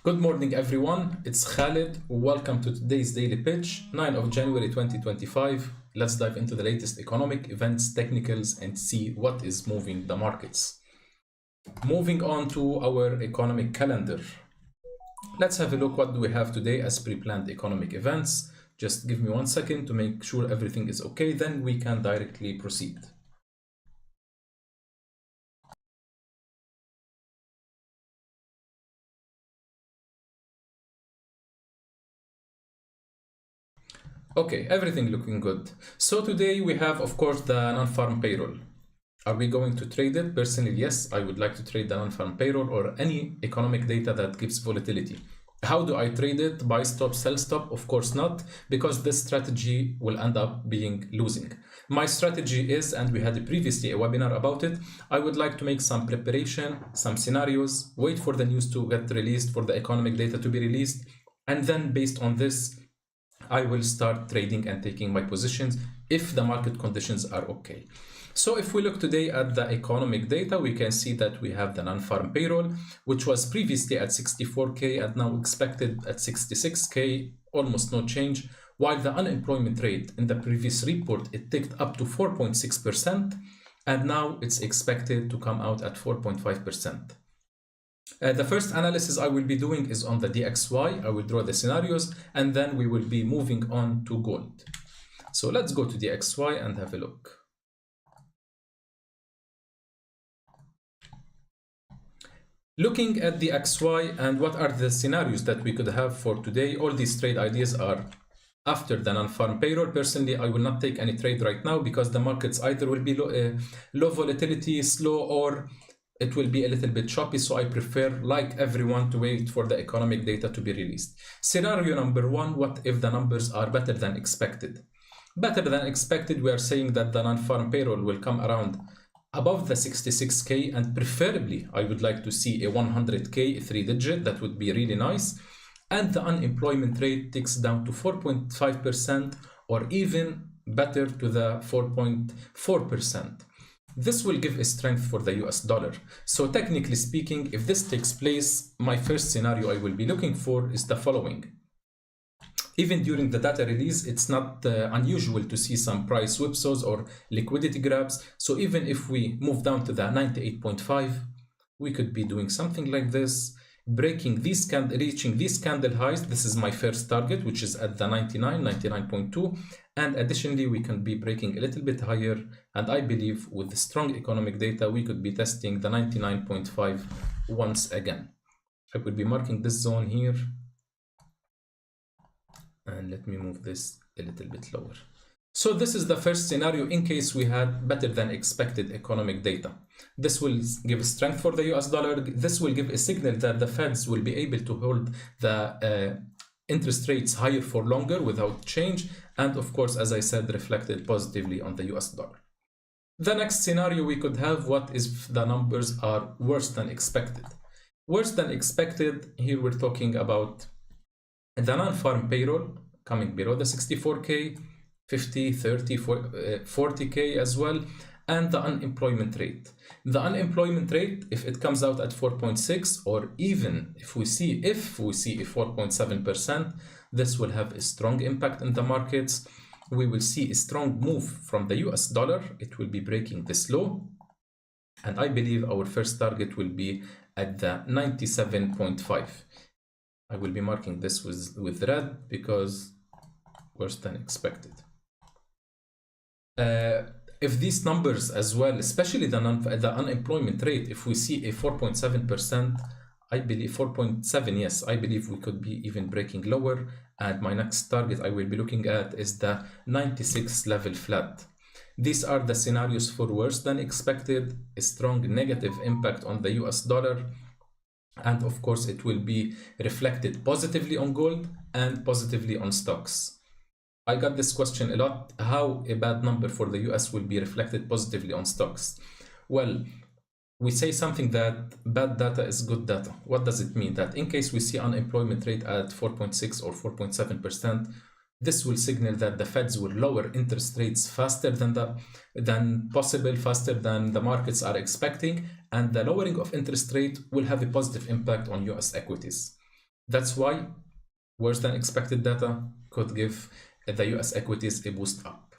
Good morning, everyone. It's Khaled. Welcome to today's daily pitch, 9 of January 2025. Let's dive into the latest economic events, technicals, and see what is moving the markets. Moving on to our economic calendar. Let's have a look what do we have today as pre-planned economic events. Just give me 1 second to make sure everything is okay, then we can directly proceed. Okay, everything looking good. So today we have, of course, the non-farm payroll. Are we going to trade it? Personally, yes, I would like to trade the non-farm payroll or any economic data that gives volatility. How do I trade it? Buy stop, sell stop? Of course not, because this strategy will end up being losing. My strategy is, and we had previously a webinar about it, I would like to make some preparation, some scenarios, wait for the news to get released, for the economic data to be released, and then based on this, I will start trading and taking my positions if the market conditions are okay. So if we look today at the economic data, we can see that we have the non-farm payroll, which was previously at 64K and now expected at 66K, almost no change, while the unemployment rate in the previous report, it ticked up to 4.6%, and now it's expected to come out at 4.5%. The first analysis I will be doing is on the DXY. I will draw the scenarios and then we will be moving on to gold. So let's go to DXY and have a look. Looking at the XY and what are the scenarios that we could have for today, all these trade ideas are after the non-farm payroll. Personally, I will not take any trade right now because the markets either will be low volatility, slow, or it will be a little bit choppy, so I prefer, like everyone, to wait for the economic data to be released. Scenario number 1, what if the numbers are better than expected? Better than expected, we are saying that the non-farm payroll will come around above the 66K, and preferably I would like to see a 100K 3-digit. That would be really nice. And the unemployment rate ticks down to 4.5% or even better to the 4.4%. This will give a strength for the US dollar. So technically speaking, if this takes place, my first scenario I will be looking for is the following. Even during the data release, it's not unusual to see some price whipsaws or liquidity grabs. So even if we move down to the 98.5, we could be doing something like this, breaking these reaching these candle highs. This is my first target, which is at the 99.2, and additionally we can be breaking a little bit higher, and I believe with the strong economic data we could be testing the 99.5 once again. I will be marking this zone here, and let me move this a little bit lower. So this is the first scenario in case we had better than expected economic data. This will give strength for the US dollar. This will give a signal that the Feds will be able to hold the interest rates higher for longer without change, and of course, as I said, reflected positively on the US dollar. The next scenario we could have, what if the numbers are worse than expected? Worse than expected, here we're talking about the non-farm payroll coming below the 64K, 50, 30, 40K as well, and the unemployment rate. The unemployment rate, if it comes out at 4.6, or even if we see a 4.7%, this will have a strong impact in the markets. We will see a strong move from the US dollar. It will be breaking this low, and I believe our first target will be at the 97.5. I will be marking this with red because worse than expected. If these numbers as well, especially the unemployment rate, if we see a 4.7%, I believe 4.7, yes, I believe we could be even breaking lower. And my next target I will be looking at is the 96 level flat. These are the scenarios for worse than expected, a strong negative impact on the US dollar. And of course, it will be reflected positively on gold and positively on stocks. I got this question a lot, how a bad number for the US will be reflected positively on stocks. Well, we say something that bad data is good data. What does it mean? That in case we see unemployment rate at 4.6 or 4.7%, this will signal that the Feds will lower interest rates faster than possible, faster than the markets are expecting, and the lowering of interest rate will have a positive impact on US equities. That's why worse than expected data could give the US equities a boost up.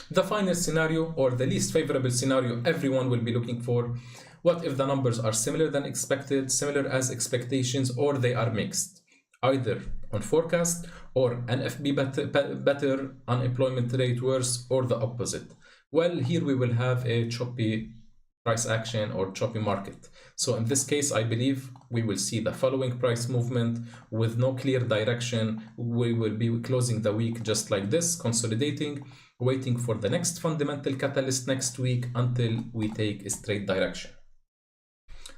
The final scenario, or the least favorable scenario everyone will be looking for: what if the numbers are similar than expected, similar as expectations, or they are mixed, either on forecast or NFP better, unemployment rate worse, or the opposite? Well, here we will have a choppy price action or choppy market. So in this case, I believe we will see the following price movement with no clear direction. We will be closing the week just like this, consolidating, waiting for the next fundamental catalyst next week until we take a straight direction.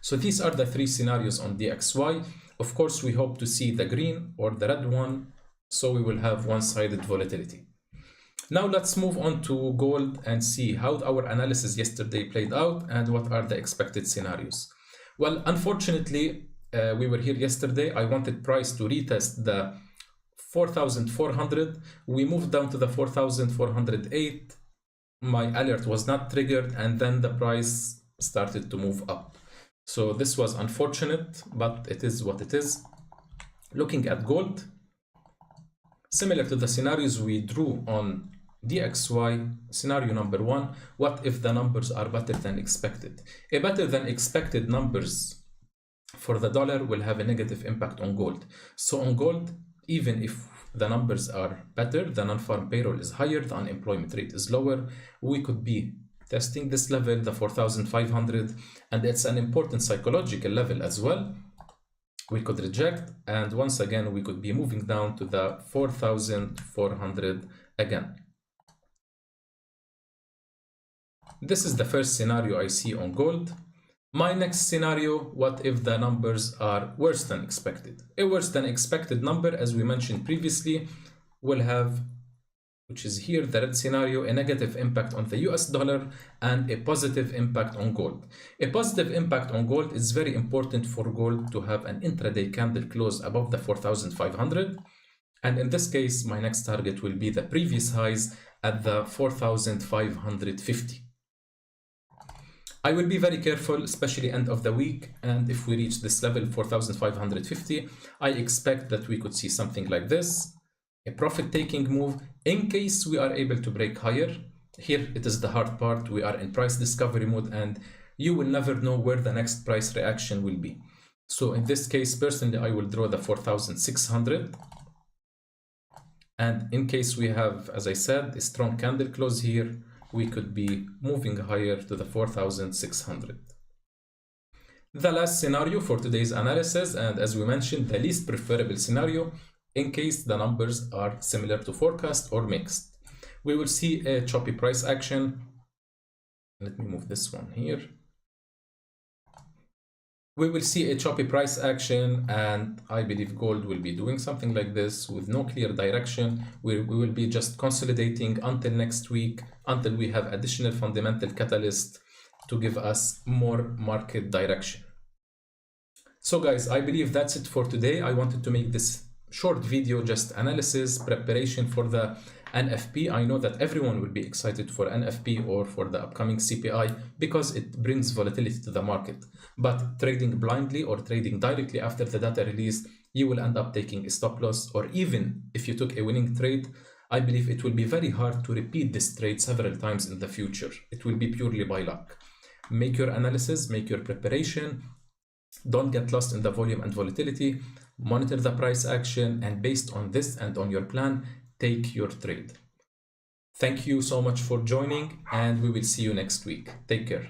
So these are the three scenarios on DXY. Of course, we hope to see the green or the red one, so we will have one-sided volatility. Now let's move on to gold and see how our analysis yesterday played out and what are the expected scenarios. Well, unfortunately, we were here yesterday. I wanted price to retest the 4,400. We moved down to the 4,408. My alert was not triggered, and then the price started to move up. So this was unfortunate, but it is what it is. Looking at gold, similar to the scenarios we drew on DXY, scenario number one: what if the numbers are better than expected? A better than expected numbers for the dollar will have a negative impact on gold. So on gold, even if the numbers are better, the non-farm payroll is higher, the unemployment rate is lower, we could be testing this level, the 4,500, and it's an important psychological level as well. We could reject, and once again we could be moving down to the 4,400 again. This is the first scenario I see on gold. My next scenario: what if the numbers are worse than expected? A worse than expected number, as we mentioned previously, will have, which is here the red scenario, a negative impact on the US dollar and a positive impact on gold. A positive impact on gold is very important for gold to have an intraday candle close above the 4,500. And in this case, my next target will be the previous highs at the 4,550. I will be very careful, especially end of the week, and if we reach this level 4,550, I expect that we could see something like this, a profit-taking move in case we are able to break higher. Here it is the hard part. We are in price discovery mode, and you will never know where the next price reaction will be. So in this case, personally, I will draw the 4,600. And in case we have, as I said, a strong candle close here, we could be moving higher to the 4,600. The last scenario for today's analysis, and as we mentioned, the least preferable scenario, in case the numbers are similar to forecast or mixed. We will see a choppy price action. Let me move this one here. We will see a choppy price action, and I believe gold will be doing something like this with no clear direction. We will be just consolidating until next week, until we have additional fundamental catalyst to give us more market direction. So guys, I believe that's it for today. I wanted to make this short video, just analysis, preparation for the NFP. I know that everyone will be excited for NFP or for the upcoming CPI because it brings volatility to the market. But trading blindly or trading directly after the data release, you will end up taking a stop loss, or even if you took a winning trade, I believe it will be very hard to repeat this trade several times in the future. It will be purely by luck. Make your analysis, make your preparation. Don't get lost in the volume and volatility. Monitor the price action, and based on this and on your plan, take your trade. Thank you so much for joining, and we will see you next week. Take care.